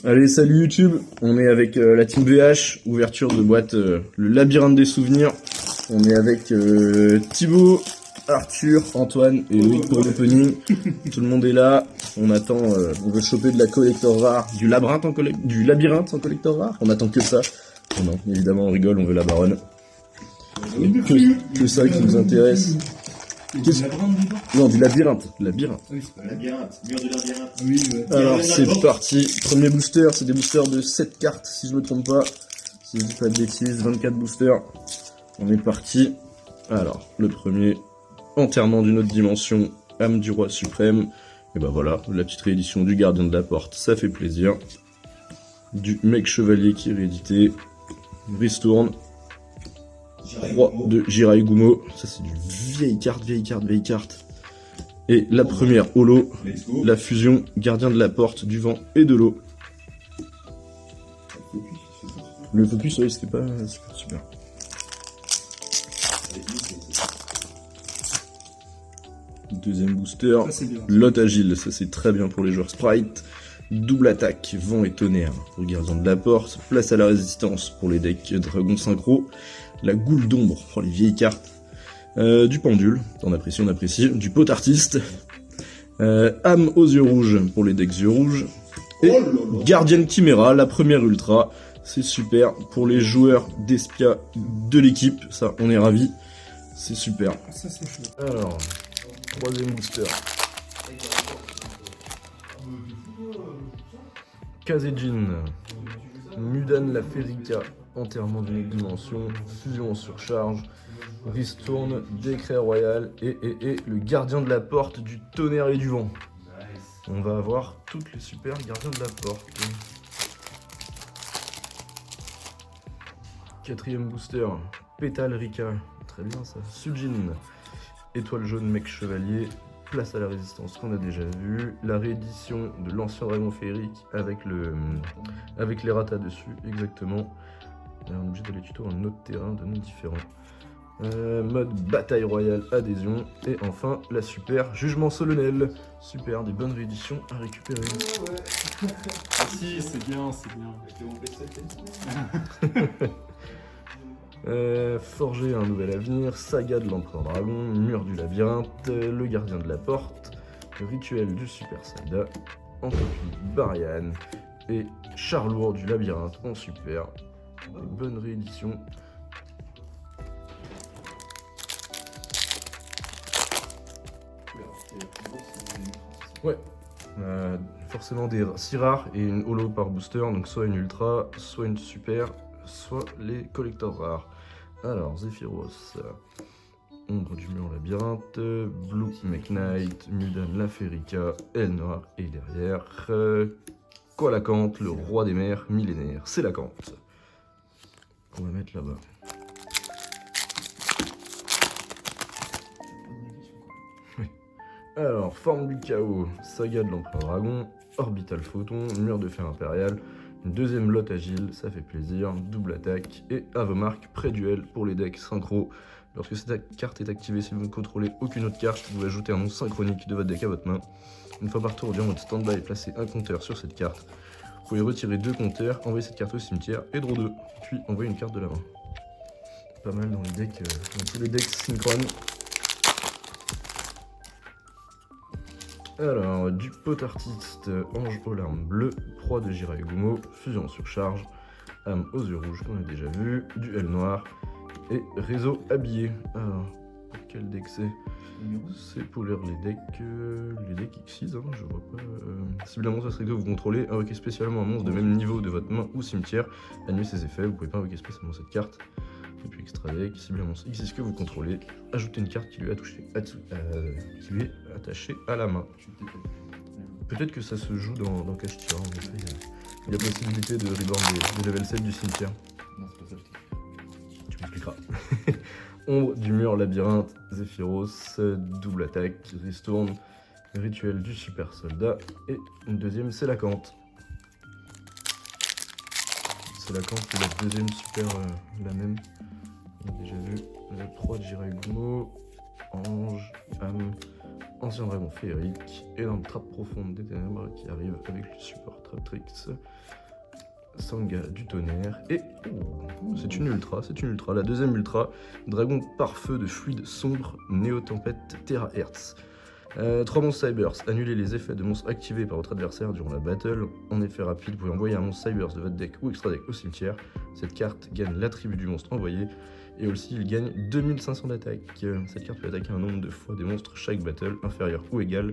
Allez, salut YouTube, on est avec la team VH, ouverture de boîte le labyrinthe des souvenirs. On est avec Thibaut, Arthur, Antoine et Loïc pour l'opening. Tout le monde est là, on attend, on veut choper de la collector rare, du labyrinthe en collector rare. On attend que ça. Oh non, évidemment on rigole, on veut la baronne. Que ça qui nous intéresse. Du labyrinthe dedans. Non, du labyrinthe. Labyrinthe. Oui, c'est pas Labyrinthe, mur de labyrinthe. Oui, ouais. Alors c'est parti, premier booster, c'est des boosters de 7 cartes si je me trompe pas. Si je dis pas de bêtises, 24 boosters. On est parti. Alors, le premier, enterrement d'une autre dimension, âme du roi suprême. Et ben voilà, la petite réédition du gardien de la porte, ça fait plaisir. Du mec chevalier qui est réédité. Ristourne. Roi de Jirai Gumo. Ça c'est du vieille carte. Et la première holo, Let's go. la fusion gardien de la porte, du vent et de l'eau. Le focus, ouais, c'était pas super. Deuxième booster, Ça, c'est bien. lot agile, ça c'est très bien pour les joueurs sprite. Double attaque, vent et tonnerre pour le gardien de la porte. Place à la résistance pour les decks dragon synchro. La goule d'ombre pour les vieilles cartes. Du pendule, on apprécie. Du pot artiste. Âme aux yeux rouges pour les decks yeux rouges. Et Gardienne Chimera, la première ultra. C'est super pour les joueurs d'Espia de l'équipe. Ça, on est ravis. C'est super. Ça, c'est chaud. Alors, troisième booster. Kazejin. Mudan la Ferica. Enterrement d'une autre dimension. Fusion en surcharge. Ristourne, décret royal. Et le gardien de la porte du tonnerre et du vent. On va avoir toutes les super gardiens de la porte. Quatrième booster, Pétale Rika, très bien ça. Sujin, étoile jaune mec chevalier, place à la résistance qu'on a déjà vu. La réédition de l'ancien dragon féerique avec les ratas dessus, exactement. Là, on est obligé d'aller tuto un autre terrain de nom différent. Mode bataille royale adhésion. Et enfin la super jugement solennel. Super, des bonnes rééditions à récupérer. Si, c'est bien. Forger un nouvel avenir, saga de l'empereur dragon, mur du labyrinthe, le gardien de la porte, rituel du super soldat, en copie Barian et charlour du labyrinthe en super. Des bonnes rééditions. Ouais, forcément des si rares et une holo par booster, donc soit une ultra, soit une super, soit les collectors rares. Alors, Zephyros, Ombre du mur labyrinthe, Blue McKnight, Mudan la Ferica, Elle Noire et derrière, Colacante, le roi des mers millénaire, c'est la Cante. On va mettre là-bas. Alors, forme du chaos, saga de l'empereur dragon, orbital photon, mur de fer impérial, une deuxième lot agile, ça fait plaisir, double attaque, et Avomark pré-duel pour les decks synchro. Lorsque cette carte est activée, si vous ne contrôlez aucune autre carte, vous ajoutez un nom synchronique de votre deck à votre main. Une fois par tour, durant votre stand-by, placez un compteur sur cette carte. Vous pouvez retirer 2 compteurs, envoyer cette carte au cimetière et draw 2, puis envoyer une carte de la main. Pas mal dans les decks, dans tous les decks synchrones. Alors, du pot artiste, ange aux larmes bleues, proie de Jirai Gumo, fusion en surcharge, âme aux yeux rouges qu'on a déjà vu, du L noir et réseau habillé. Alors, pour quel deck c'est? C'est pour lire les decks X6, hein, je vois pas. Civilement, ça serait que vous contrôlez, invoquer spécialement un monstre de même niveau de votre main ou cimetière, annuler ses effets, vous pouvez pas invoquer spécialement cette carte. Et puis extra deck, civilement X est ce que vous contrôlez, ajoutez une carte qui lui est attachée à la main. Peut-être que ça se joue dans Cache Tira, en effet. Il y a possibilité de reborn des level 7 du cimetière. Non, c'est pas ça, Tu m'expliqueras. Ombre du mur labyrinthe, Zephyros, double attaque, ristourne, rituel du super soldat, et une deuxième c'est la Cante. C'est la Cante, c'est la deuxième super, la même. On a déjà vu la proie de Jirai Gumo, ange, âme, Ancien dragon féerique, énorme trappe profonde des ténèbres qui arrive avec le support Traptrix, Sanga du tonnerre, et c'est une ultra, la deuxième ultra, dragon pare-feu de fluide sombre, néo-tempête Terra Hertz. 3 monstres Cyburst, annulez les effets de monstres activés par votre adversaire durant la battle. En effet rapide, vous pouvez envoyer un monstre Cyburst de votre deck ou extra deck au cimetière. Cette carte gagne l'attribut du monstre envoyé, et aussi il gagne 2500 d'attaque. Cette carte peut attaquer un nombre de fois des monstres chaque battle, inférieur ou égal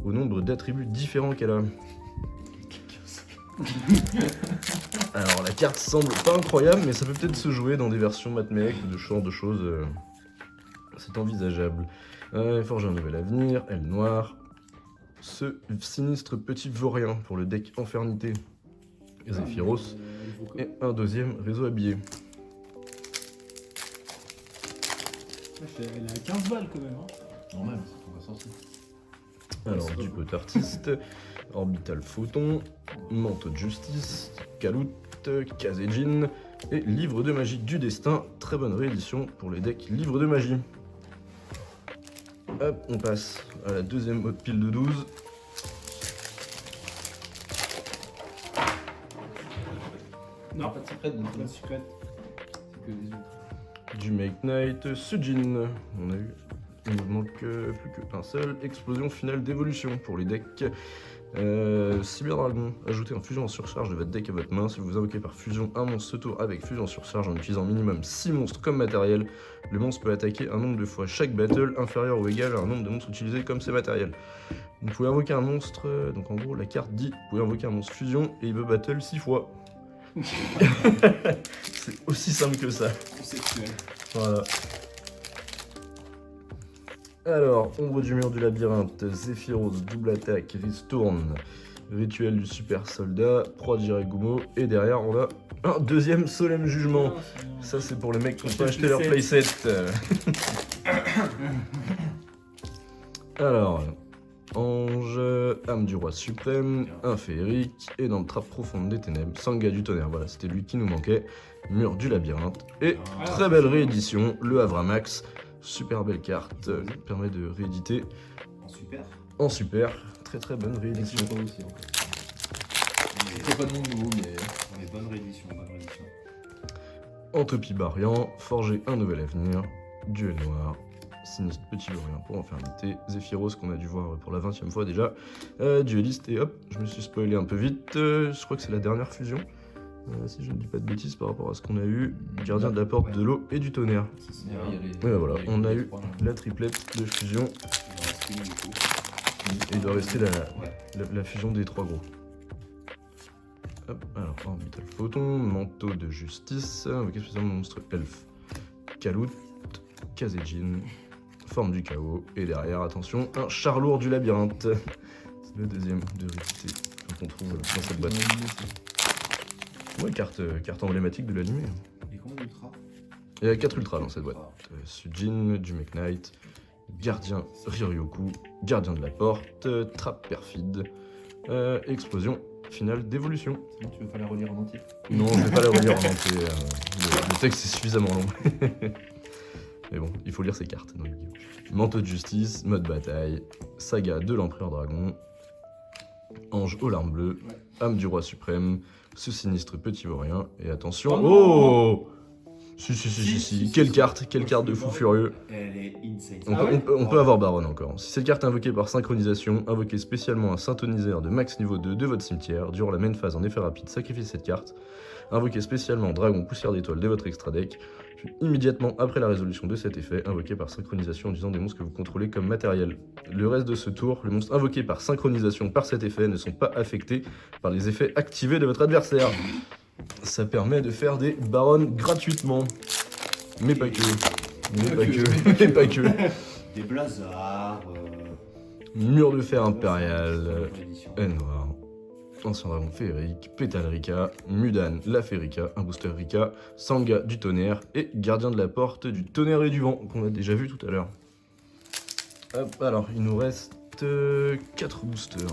au nombre d'attributs différents qu'elle a. Alors la carte semble pas incroyable, mais ça peut peut-être se jouer dans des versions matmec ou de ce genre de choses. C'est envisageable. Forger un nouvel avenir, aile noire. Ce sinistre petit vaurien pour le deck Infernité Zephyros. Et un deuxième réseau habillé. Elle a 15 balles quand même. Hein. Normal, on va sortir. Alors du pot artiste, orbital photon, manteau de justice, caloute, Kazejin et livre de magie du destin. Très bonne réédition pour les decks livre de magie. Hop, on passe à la deuxième haute pile de 12. Non, Pas de secret, donc pas de secret. c'est que des ultras. Du Make Knight, Sujin. On a eu, il nous manque plus qu'un seul. Explosion finale d'évolution pour les decks. Cyberdragon, ajoutez un fusion en surcharge de votre deck à votre main. Si vous invoquez par fusion un monstre ce tour avec fusion en surcharge en utilisant minimum 6 monstres comme matériel, le monstre peut attaquer un nombre de fois chaque battle inférieur ou égal à un nombre de monstres utilisés comme ses matériels. Vous pouvez invoquer un monstre, donc en gros la carte dit, vous pouvez invoquer un monstre fusion et il peut battle 6 fois. C'est aussi simple que ça. Conceptuel. Voilà. Alors, ombre du mur du labyrinthe, Zephyros, double attaque, Ristourne, rituel du super soldat, proie d'Iragumo, et derrière on a un deuxième solemn jugement. Ça c'est pour les mecs qui n'ont pas acheté leur playset. Alors, ange, âme du roi suprême, un féerique, énorme trappe profonde des ténèbres, Sanga du tonnerre, voilà c'était lui qui nous manquait, mur du labyrinthe, et très belle réédition, le Havre Max. Super belle carte, permet de rééditer En super. en super, très bonne réédition. Pas aussi encore. C'est pas de monde nouveau, mais bonne réédition, bonne réédition. Entopie Barian, forger un nouvel avenir, duel noir, sinistre petit vaurien pour infernité, Zephyros qu'on a dû voir pour la 20e fois déjà, dueliste et hop, je me suis spoilé un peu vite, je crois que c'est la dernière fusion, si je ne dis pas de bêtises par rapport à ce qu'on a eu, gardien de la porte, de l'eau et du tonnerre. Et voilà, on a eu la triplette de fusion, et il doit rester la fusion des 3 gros. Hop, alors, orbital photon, manteau de justice, invoqué spécialement monstre elfe, Kalout, Kazejin, forme du chaos, et derrière, attention, un char lourd du labyrinthe. C'est le deuxième de récité qu'on trouve dans cette boîte. Ouais, carte emblématique de l'animé. Et combien d'ultra? Il y a 4 ultras dans cette boîte. Sujin, du Make Knight, gardien Ryoryoku, gardien de la porte, trappe perfide, explosion finale d'évolution. Sinon, tu veux pas la relire en entier? Non, je vais pas la relire en entier. Le texte est suffisamment long. Mais bon, il faut lire ces cartes. Donc. Manteau de justice, mode bataille, saga de l'empereur dragon, ange aux larmes bleues, âme du roi suprême, ce sinistre petit vaurien, et attention... Oh, Si. Quelle carte de fou furieux. Elle est insane. On peut avoir Baronne encore. Si cette carte est invoquée par synchronisation, invoquez spécialement un synthoniseur de max niveau 2 de votre cimetière. Durant la main phase en effet rapide, sacrifiez cette carte. Invoquez spécialement Dragon Poussière d'étoile de votre extra deck. Puis immédiatement après la résolution de cet effet, invoquez par synchronisation en utilisant des monstres que vous contrôlez comme matériel. Le reste de ce tour, les monstres invoqués par synchronisation par cet effet ne sont pas affectés par les effets activés de votre adversaire. Ça permet de faire des baronnes gratuitement. Mais pas que. Mais pas que. Des blazars. Mur de fer impérial. Réédition. Aile noire. Ancien dragon féerique. Pétale Rika. Mudan la Férica. Un booster Rika. Sanga du tonnerre. Et gardien de la porte du tonnerre et du vent. Qu'on a déjà vu tout à l'heure. Hop, alors il nous reste 4 boosters.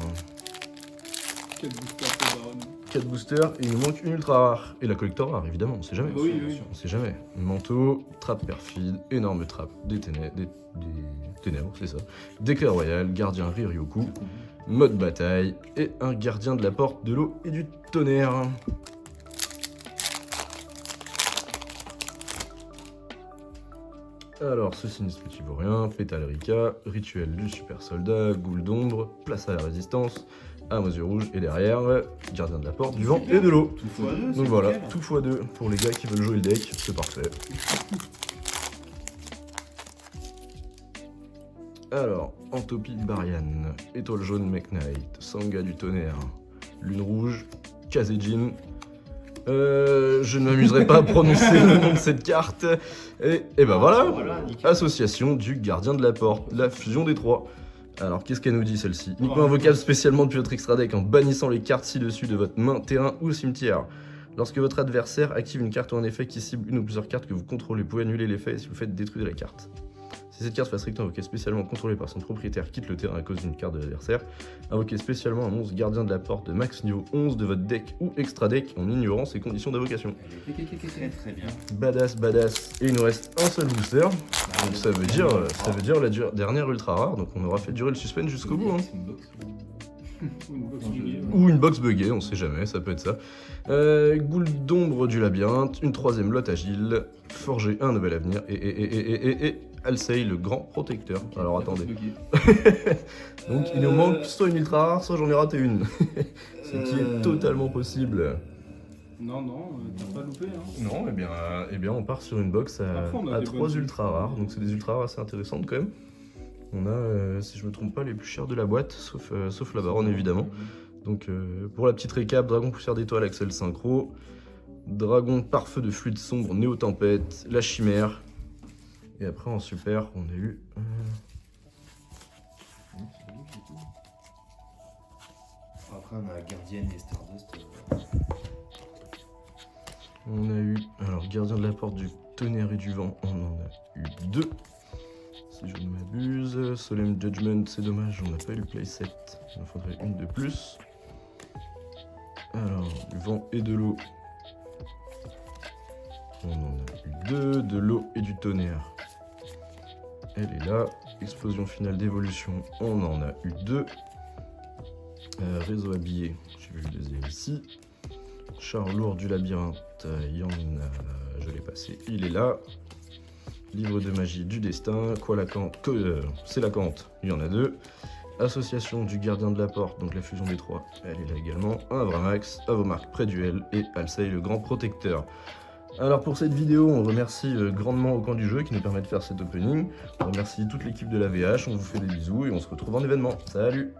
4 boosters pour Baron. 4 boosters et il nous manque une ultra rare. Et la collector rare, évidemment, on sait jamais. Oui, oui. On sait jamais. Manteau, trappe perfide, énorme trappe, des ténèbres, c'est ça. D'éclair royal, gardien Riryoku, mode bataille et un gardien de la porte, de l'eau et du tonnerre. Alors, ce sinistre petit vaurien, pétale Rika, rituel du super soldat, goule d'ombre, place à la résistance, âme aux yeux rouges et derrière, gardien de la porte, du vent et de l'eau. Tout fois deux, Donc voilà, tout x2 pour les gars qui veulent jouer le deck, c'est parfait. Alors, Antopie Barian, étoile jaune Mech Knight, Sangha du tonnerre, lune rouge, Kazejin. Je ne m'amuserai pas à prononcer le nom de cette carte. Et ben voilà, nickel. association du gardien de la porte, la fusion des trois. Alors qu'est-ce qu'elle nous dit celle-ci? Uniquement invocable spécialement depuis votre extra deck en bannissant les cartes ci-dessus de votre main, terrain ou cimetière. Lorsque votre adversaire active une carte ou un effet qui cible une ou plusieurs cartes que vous contrôlez, vous pouvez annuler l'effet si vous faites détruire la carte. Si cette carte strictement invoquée spécialement contrôlée par son propriétaire quitte le terrain à cause d'une carte de l'adversaire, invoquez spécialement un monstre gardien de la porte de max niveau 11 de votre deck ou extra deck en ignorant ses conditions d'invocation. Très bien. Badass, badass. Et il nous reste un seul booster, donc ça veut dire la dernière ultra rare, donc on aura fait durer le suspense jusqu'au bout. Hein. C'est une box. Ou une box buggée. Ou une box buggée, on sait jamais, ça peut être ça. Goule d'ombre du labyrinthe, une troisième lotte agile, forger un nouvel avenir, et Alcei, le grand protecteur. Alors attendez. Donc il nous manque soit une ultra rare, soit j'en ai raté une. Ce qui est totalement possible. Non, t'as pas loupé, hein. Non, eh bien on part sur une box Après, on a à des 3 bonnes ultra rares, donc c'est des ultra rares assez intéressantes quand même. On a, si je me trompe pas, les plus chers de la boîte, sauf la baronne évidemment. Donc pour la petite récap, dragon poussière d'étoile Axel synchro, dragon pare-feu de fluide sombre Néo Tempête, la chimère, et après en super on a eu... Après on a Guardian et Stardust. On a eu, alors gardien de la porte du tonnerre et du vent, on en a eu 2. Si je ne m'abuse, Solemn Judgment, c'est dommage, on n'a pas eu le playset, il en faudrait une de plus. Alors, du vent et de l'eau, on en a eu 2, de l'eau et du tonnerre. Elle est là, explosion finale d'évolution, on en a eu 2. Réseau habillé, j'ai vu le deuxième ici. Char lourd du labyrinthe, il y en a, je l'ai passé, il est là. Livre de magie du destin, quoi la cante, c'est la cante, il y en a 2. Association du gardien de la porte, donc la fusion des 3, elle est là également. Un Avramax, Avomark pré-duel et Alcei le grand protecteur. Alors pour cette vidéo, on remercie grandement au camp du jeu qui nous permet de faire cet opening. On remercie toute l'équipe de la VH, on vous fait des bisous et on se retrouve en événement. Salut!